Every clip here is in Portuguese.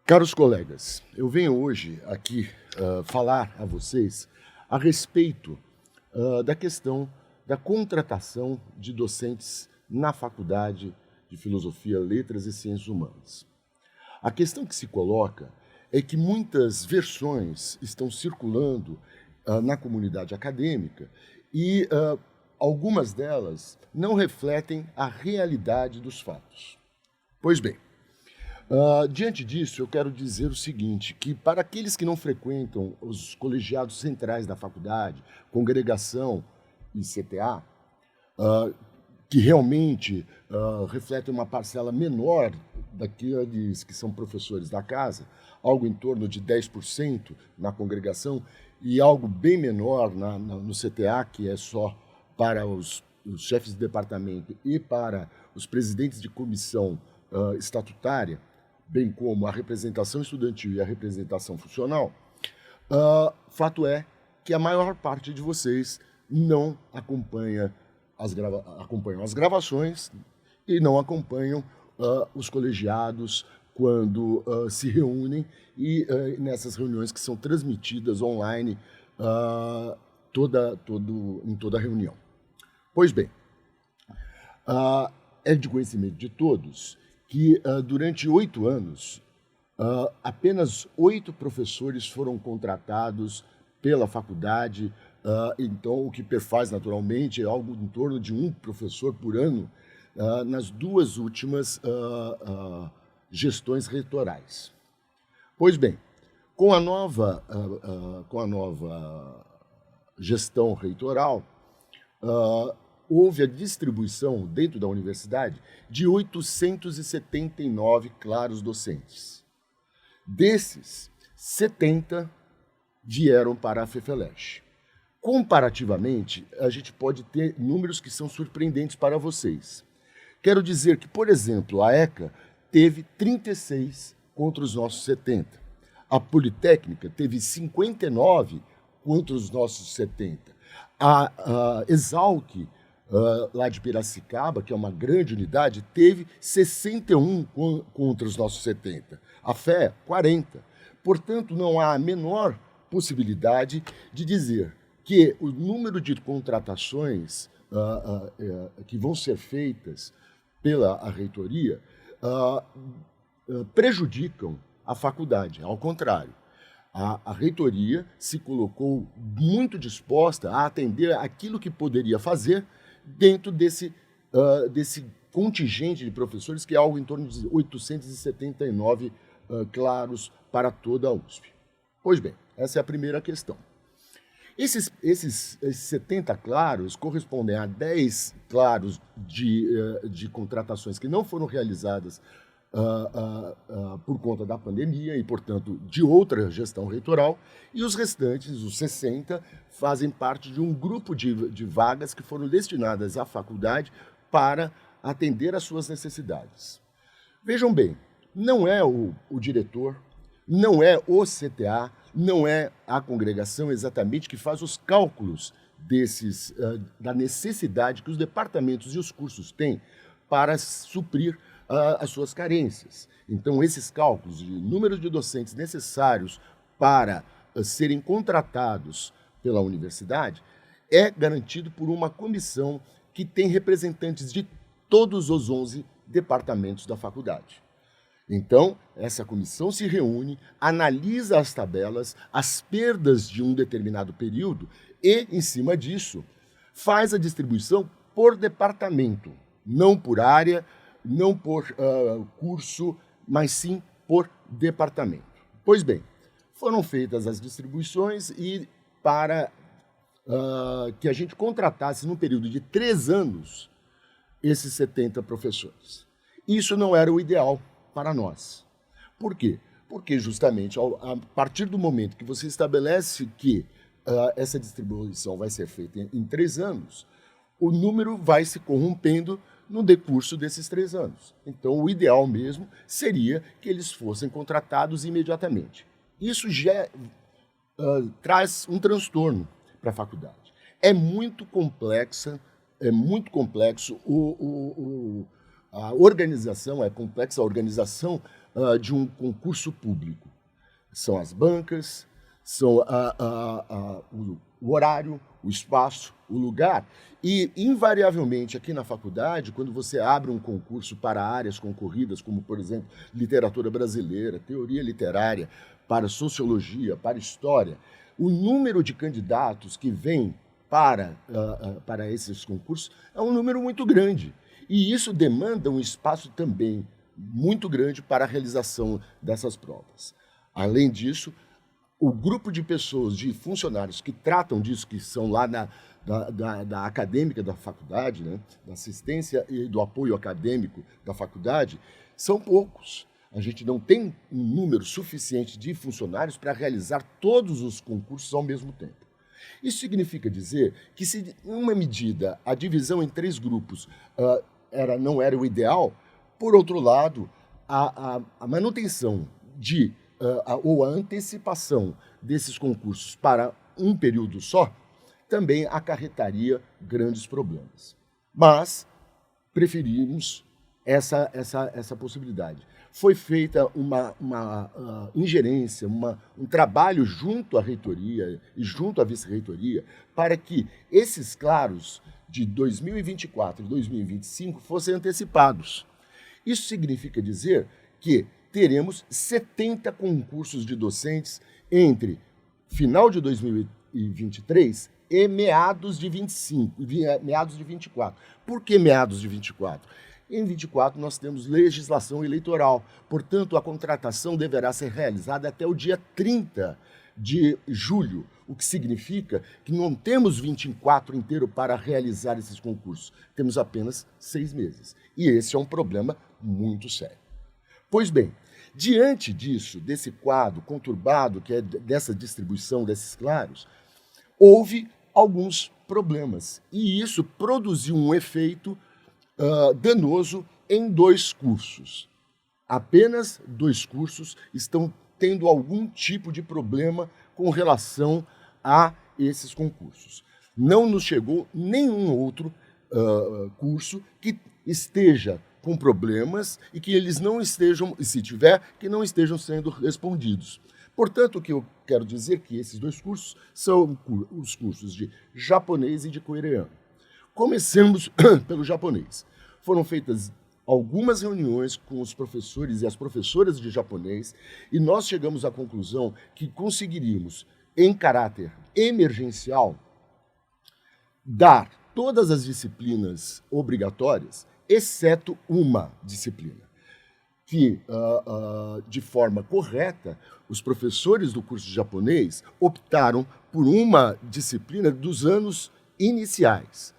Caros colegas, eu venho hoje aqui falar a vocês a respeito da questão da contratação de docentes na Faculdade de Filosofia, Letras e Ciências Humanas. A questão que se coloca é que muitas versões estão circulando na comunidade acadêmica e algumas delas não refletem a realidade dos fatos. Pois bem, diante disso, eu quero dizer o seguinte, que para aqueles que não frequentam os colegiados centrais da faculdade, congregação e CTA, que realmente refletem uma parcela menor daqueles que são professores da casa, algo em torno de 10% na congregação e algo bem menor no CTA, que é só para os chefes de departamento e para os presidentes de comissão estatutária, bem como a representação estudantil e a representação funcional, fato é que a maior parte de vocês não acompanham as gravações e não acompanham os colegiados quando se reúnem e nessas reuniões que são transmitidas online em toda a reunião. Pois bem, é de conhecimento de todos que durante 8 anos, apenas 8 professores foram contratados pela faculdade, então o que perfaz naturalmente é algo em torno de 1 professor por ano nas 2 últimas gestões reitorais. Pois bem, com a nova gestão reitoral, houve a distribuição dentro da universidade de 879 claros docentes. Desses, 70 vieram para a FEFELESH. Comparativamente, a gente pode ter números que são surpreendentes para vocês. Quero dizer que, por exemplo, a ECA teve 36 contra os nossos 70. A Politécnica teve 59 contra os nossos 70. A Exalc, lá de Piracicaba, que é uma grande unidade, teve 61 contra os nossos 70. A FE, 40. Portanto, não há a menor possibilidade de dizer que o número de contratações que vão ser feitas pela reitoria prejudicam a faculdade. Ao contrário, a reitoria se colocou muito disposta a atender aquilo que poderia fazer dentro desse contingente de professores, que é algo em torno de 879 claros para toda a USP. Pois bem, essa é a primeira questão. Esses 70 claros correspondem a 10 claros de contratações que não foram realizadas por conta da pandemia e, portanto, de outra gestão reitoral, e os restantes, os 60, fazem parte de um grupo de vagas que foram destinadas à faculdade para atender às suas necessidades. Vejam bem, não é o diretor, não é o CTA, não é a congregação exatamente que faz os cálculos da necessidade que os departamentos e os cursos têm para suprir as suas carências. Então, esses cálculos de número de docentes necessários para serem contratados pela universidade é garantido por uma comissão que tem representantes de todos os 11 departamentos da faculdade. Então, essa comissão se reúne, analisa as tabelas, as perdas de um determinado período e, em cima disso, faz a distribuição por departamento, não por área, não por curso, mas sim por departamento. Pois bem, foram feitas as distribuições e para que a gente contratasse, num período de 3 anos, esses 70 professores. Isso não era o ideal para nós. Por quê? Porque justamente a partir do momento que você estabelece que essa distribuição vai ser feita em 3 anos, o número vai se corrompendo no decurso desses 3 anos. Então, o ideal mesmo seria que eles fossem contratados imediatamente. Isso já traz um transtorno para a faculdade. É muito complexo a organização, é complexa a organização de um concurso público. São as bancas, são o horário, o espaço, o lugar. E, invariavelmente, aqui na faculdade, quando você abre um concurso para áreas concorridas, como, por exemplo, literatura brasileira, teoria literária, para sociologia, para história, o número de candidatos que vem para esses concursos é um número muito grande. E isso demanda um espaço também muito grande para a realização dessas provas. Além disso, o grupo de pessoas, de funcionários que tratam disso, que são lá da acadêmica da faculdade, né, da assistência e do apoio acadêmico da faculdade, são poucos. A gente não tem um número suficiente de funcionários para realizar todos os concursos ao mesmo tempo. Isso significa dizer que, se em uma medida a divisão em 3 grupos não era o ideal, por outro lado, a manutenção ou a antecipação desses concursos para um período só também acarretaria grandes problemas. Mas preferimos essa possibilidade. Foi feita uma ingerência, um trabalho junto à reitoria e junto à vice-reitoria para que esses claros de 2024 e 2025 fossem antecipados. Isso significa dizer que teremos 70 concursos de docentes entre final de 2023 e meados de 24. Por que meados de 24? Em 24, nós temos legislação eleitoral. Portanto, a contratação deverá ser realizada até o dia 30 de julho, o que significa que não temos 24 inteiro para realizar esses concursos. Temos apenas 6 meses. E esse é um problema muito sério. Pois bem, diante disso, desse quadro conturbado, que é dessa distribuição desses claros, houve alguns problemas. E isso produziu um efeito danoso em 2 cursos. Apenas 2 cursos estão tendo algum tipo de problema com relação a esses concursos. Não nos chegou nenhum outro curso que esteja com problemas e que eles não estejam, e se tiver, que não estejam sendo respondidos. Portanto, o que eu quero dizer é que esses 2 cursos são os cursos de japonês e de coreano. Comecemos pelo japonês. Foram feitas algumas reuniões com os professores e as professoras de japonês e nós chegamos à conclusão que conseguiríamos, em caráter emergencial, dar todas as disciplinas obrigatórias, exceto uma disciplina, que, de forma correta, os professores do curso de japonês optaram por uma disciplina dos anos iniciais.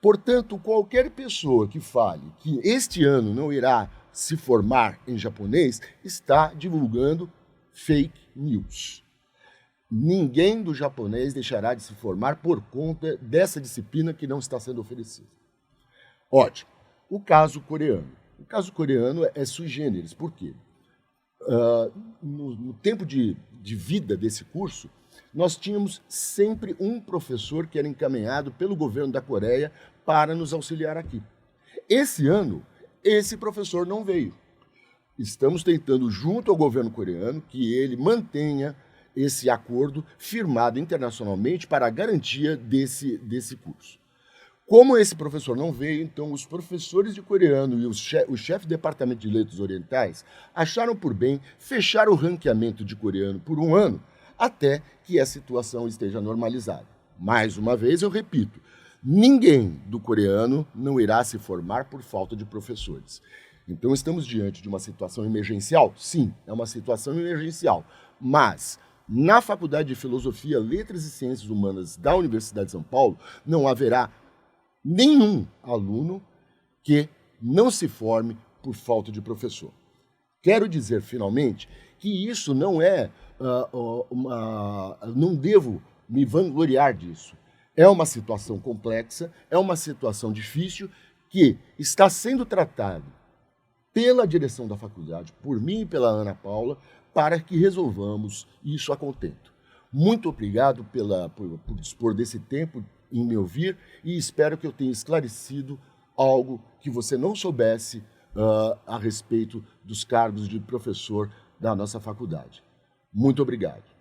Portanto, qualquer pessoa que fale que este ano não irá se formar em japonês está divulgando fake news. Ninguém do japonês deixará de se formar por conta dessa disciplina que não está sendo oferecida. Ótimo. O caso coreano. O caso coreano é sui generis. Por quê? No tempo de vida desse curso, nós tínhamos sempre um professor que era encaminhado pelo governo da Coreia para nos auxiliar aqui. Esse ano, esse professor não veio. Estamos tentando, junto ao governo coreano, que ele mantenha esse acordo firmado internacionalmente para a garantia desse curso. Como esse professor não veio, então os professores de coreano e o chefe do departamento de letras orientais acharam por bem fechar o ranqueamento de coreano por 1 ano, até que a situação esteja normalizada. Mais uma vez, eu repito, ninguém do coreano não irá se formar por falta de professores. Então, estamos diante de uma situação emergencial? Sim, é uma situação emergencial. Mas, na Faculdade de Filosofia, Letras e Ciências Humanas da Universidade de São Paulo, não haverá nenhum aluno que não se forme por falta de professor. Quero dizer, finalmente, que isso não é não devo me vangloriar disso. É uma situação complexa, é uma situação difícil que está sendo tratada pela direção da faculdade, por mim e pela Ana Paula, para que resolvamos isso a contento. Muito obrigado por dispor desse tempo em me ouvir e espero que eu tenha esclarecido algo que você não soubesse a respeito dos cargos de professor da nossa faculdade. Muito obrigado.